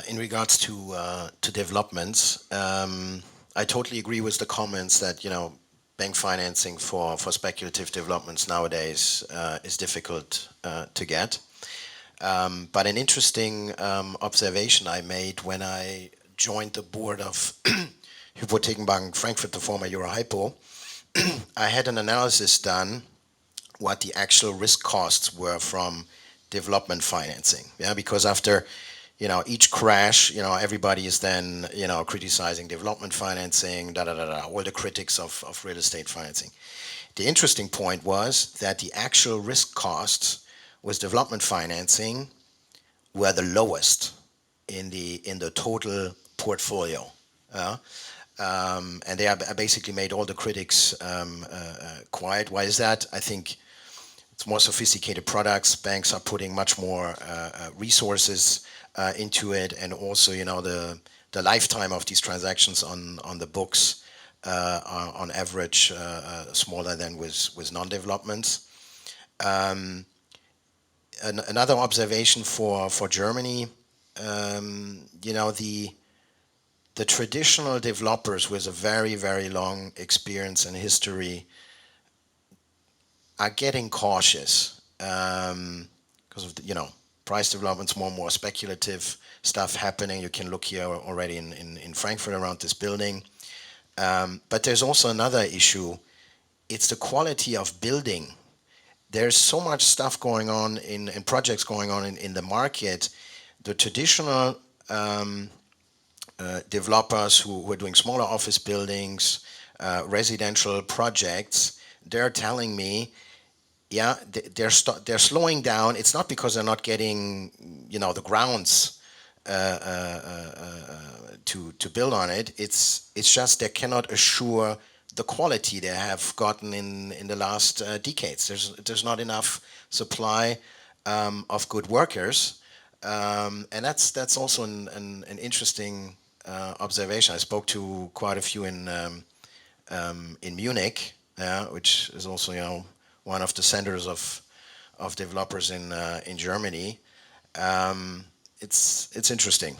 In regards to developments, I totally agree with the comments that bank financing for speculative developments nowadays is difficult to get. But an interesting observation I made when I joined the board of Hypothekenbank Frankfurt, the former Eurohypo, I had an analysis done what the actual risk costs were from development financing. Yeah, because after each crash, everybody is then criticizing development financing, all the critics of real estate financing. The interesting point was that the actual risk costs with development financing were the lowest in the total portfolio. And they basically made all the critics quiet. Why is that? I think it's more sophisticated products. Banks are putting much more resources into it, and also the lifetime of these transactions on the books are on average smaller than with non-developments. Another observation for Germany, the traditional developers with a very, very long experience and history are getting cautious because of price developments, more and more speculative stuff happening. You can look here already in Frankfurt around this building. But there's also another issue. It's the quality of building. There's so much stuff going on in projects going on in the market. The traditional developers who are doing smaller office buildings, residential projects, they're telling me, yeah, they're slowing down. It's not because they're not getting, the grounds to build on it. It's just they cannot assure the quality they have gotten in the last decades. There's not enough supply of good workers, and that's also an interesting observation. I spoke to quite a few in Munich, which is also one of the centers of developers in Germany. It's interesting.